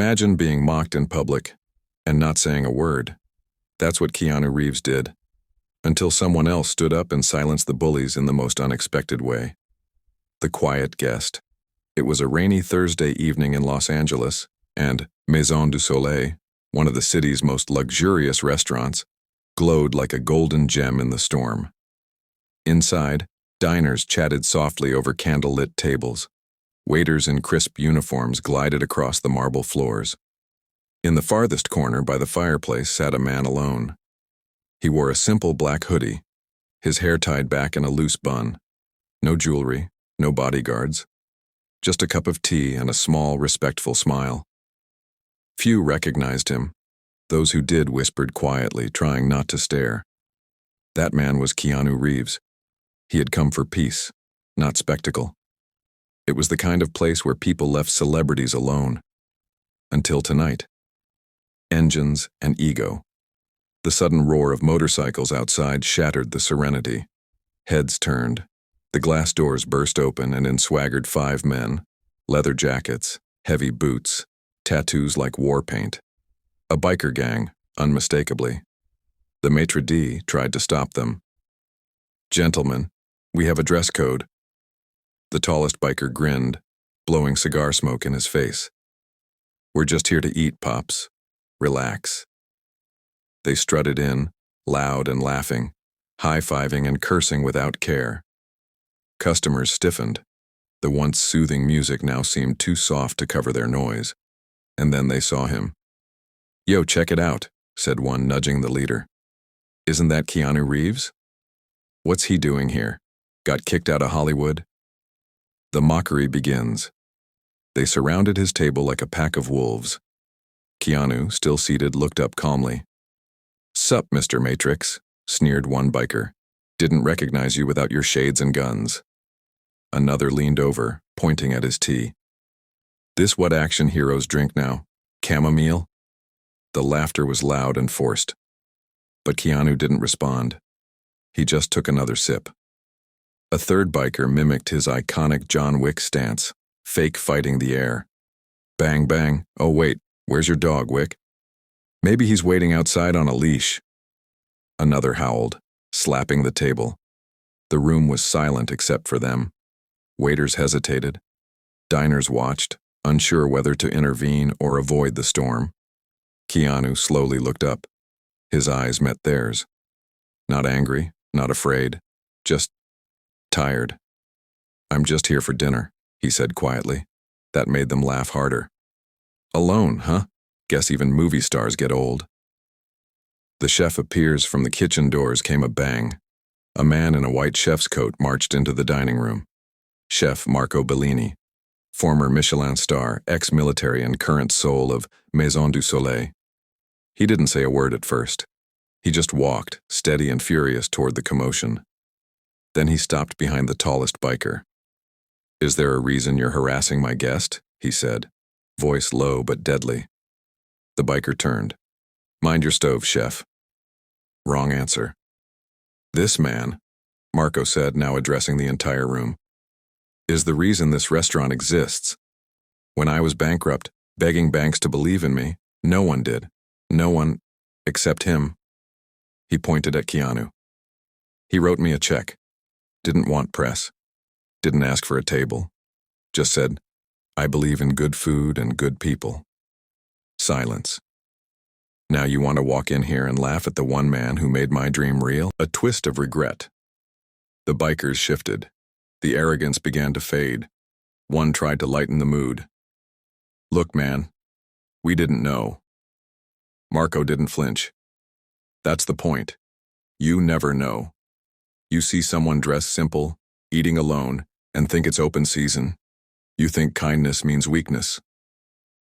Imagine being mocked in public and not saying a word. That's what Keanu Reeves did, until someone else stood up and silenced the bullies in the most unexpected way. The quiet guest. It was a rainy Thursday evening in Los Angeles, and Maison du Soleil, one of the city's most luxurious restaurants, glowed like a golden gem in the storm. Inside, diners chatted softly over candle-lit tables. Waiters in crisp uniforms glided across the marble floors. In the farthest corner by the fireplace sat a man alone. He wore a simple black hoodie, his hair tied back in a loose bun. No jewelry, no bodyguards. Just a cup of tea and a small, respectful smile. Few recognized him. Those who did whispered quietly, trying not to stare. That man was Keanu Reeves. He had come for peace, not spectacle. It was the kind of place where people left celebrities alone. Until tonight. Engines and ego. The sudden roar of motorcycles outside shattered the serenity. Heads turned. The glass doors burst open and in swaggered 5 men. Leather jackets, heavy boots, tattoos like war paint. A biker gang, unmistakably. The maitre d' tried to stop them. "Gentlemen, we have a dress code." The tallest biker grinned, blowing cigar smoke in his face. "We're just here to eat, Pops. Relax." They strutted in, loud and laughing, high-fiving and cursing without care. Customers stiffened. The once soothing music now seemed too soft to cover their noise. And then they saw him. "Yo, check it out," said one, nudging the leader. "Isn't that Keanu Reeves? What's he doing here? Got kicked out of Hollywood?" The mockery begins. They surrounded his table like a pack of wolves. Keanu, still seated, looked up calmly. "Sup, Mr. Matrix," sneered one biker. "Didn't recognize you without your shades and guns." Another leaned over, pointing at his tea. "This what action heroes drink now? Chamomile?" The laughter was loud and forced. But Keanu didn't respond. He just took another sip. A third biker mimicked his iconic John Wick stance, fake fighting the air. "Bang, bang. Oh wait, where's your dog, Wick?" "Maybe he's waiting outside on a leash." Another howled, slapping the table. The room was silent except for them. Waiters hesitated. Diners watched, unsure whether to intervene or avoid the storm. Keanu slowly looked up. His eyes met theirs. Not angry, not afraid, just tired. "I'm just here for dinner," he said quietly. That made them laugh harder. "Alone, huh? Guess even movie stars get old." The chef appears. From the kitchen doors came a bang. A man in a white chef's coat marched into the dining room. Chef Marco Bellini, former Michelin star, ex-military and current soul of Maison du Soleil. He didn't say a word at first. He just walked, steady and furious, toward the commotion. Then he stopped behind the tallest biker. "Is there a reason you're harassing my guest?" he said, voice low but deadly. The biker turned. "Mind your stove, chef." Wrong answer. "This man," Marco said, now addressing the entire room, "is the reason this restaurant exists. When I was bankrupt, begging banks to believe in me, no one did. No one, except him." He pointed at Keanu. "He wrote me a check. Didn't want press. Didn't ask for a table. Just said, 'I believe in good food and good people.'" Silence. "Now you want to walk in here and laugh at the one man who made my dream real?" A twist of regret. The bikers shifted. The arrogance began to fade. One tried to lighten the mood. "Look, man, we didn't know." Marco didn't flinch. "That's the point. You never know. You see someone dressed simple, eating alone, and think it's open season. You think kindness means weakness."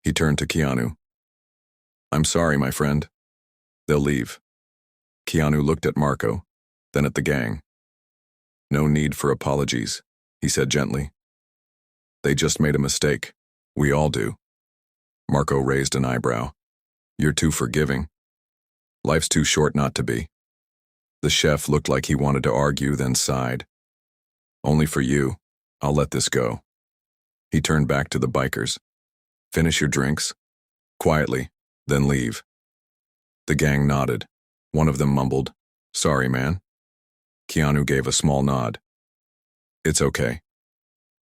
He turned to Keanu. "I'm sorry, my friend. They'll leave." Keanu looked at Marco, then at the gang. "No need for apologies," he said gently. "They just made a mistake. We all do." Marco raised an eyebrow. "You're too forgiving. Life's too short not to be." The chef looked like he wanted to argue, then sighed. "Only for you. I'll let this go." He turned back to the bikers. "Finish your drinks. Quietly, then leave. The gang nodded. One of them mumbled, "Sorry, man." Keanu gave a small nod. "It's okay."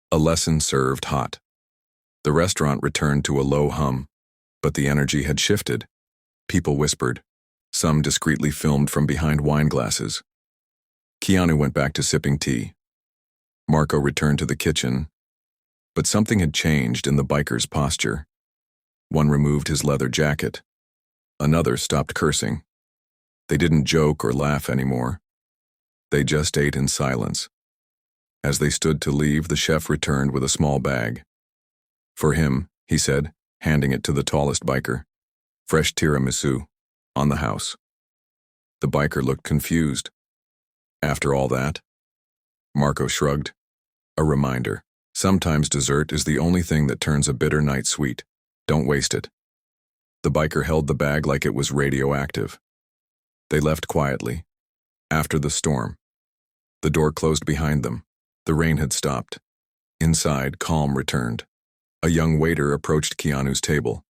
A lesson served hot. The restaurant returned to a low hum, but the energy had shifted. People whispered. Some discreetly filmed from behind wine glasses. Keanu went back to sipping tea. Marco returned to the kitchen, but something had changed in the biker's posture. One removed his leather jacket. Another stopped cursing. They didn't joke or laugh anymore. They just ate in silence. As they stood to leave, the chef returned with a small bag. "For him," he said, handing it to the tallest biker. "Fresh tiramisu, on the house." The biker looked confused. "After all that?" Marco shrugged. "A reminder. Sometimes dessert is the only thing that turns a bitter night sweet. Don't waste it." The biker held the bag like it was radioactive. They left quietly. After the storm. The door closed behind them. The rain had stopped. Inside, calm returned. A young waiter approached Keanu's table.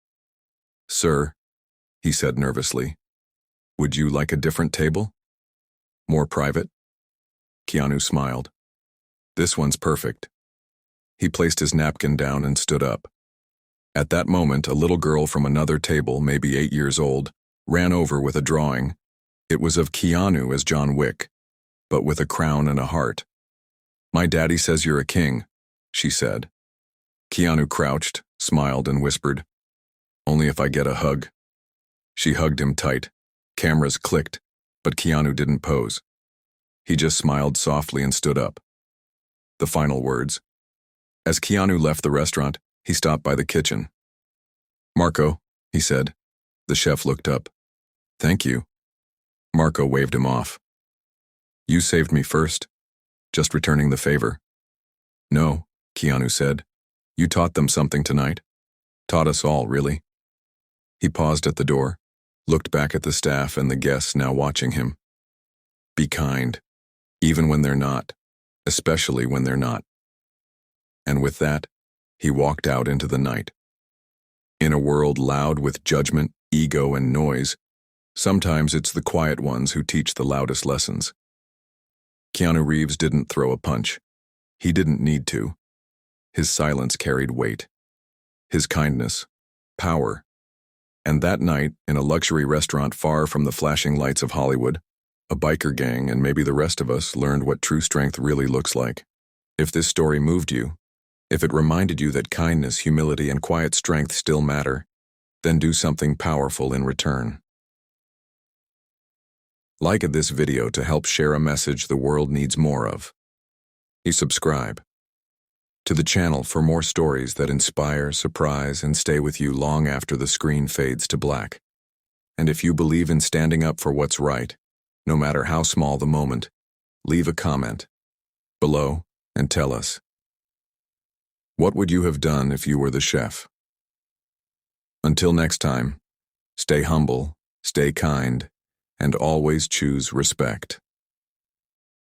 "Sir," he said nervously, "would you like a different table? More private?" Keanu smiled. "This one's perfect." He placed his napkin down and stood up. At that moment, a little girl from another table, maybe 8 years old, ran over with a drawing. It was of Keanu as John Wick, but with a crown and a heart. "My daddy says you're a king," she said. Keanu crouched, smiled, and whispered, "Only if I get a hug." She hugged him tight. Cameras clicked, but Keanu didn't pose. He just smiled softly and stood up. The final words. As Keanu left the restaurant, he stopped by the kitchen. "Marco," he said. The chef looked up. "Thank you." Marco waved him off. "You saved me first. Just returning the favor." "No," Keanu said. "You taught them something tonight. Taught us all, really." He paused at the door, looked back at the staff and the guests now watching him. Be kind, even when they're not, especially when they're not. And with that, he walked out into the night. In a world loud with judgment, ego, and noise, sometimes it's the quiet ones who teach the loudest lessons. Keanu Reeves didn't throw a punch. He didn't need to. His silence carried weight. His kindness, power. And that night, in a luxury restaurant far from the flashing lights of Hollywood, a biker gang and maybe the rest of us learned what true strength really looks like. If this story moved you, if it reminded you that kindness, humility, and quiet strength still matter, then do something powerful in return. Like this video to help share a message the world needs more of. Subscribe to the channel for more stories that inspire, surprise, and stay with you long after the screen fades to black. And if you believe in standing up for what's right, no matter how small the moment, leave a comment below and tell us. What would you have done if you were the chef? Until next time, stay humble, stay kind, and always choose respect.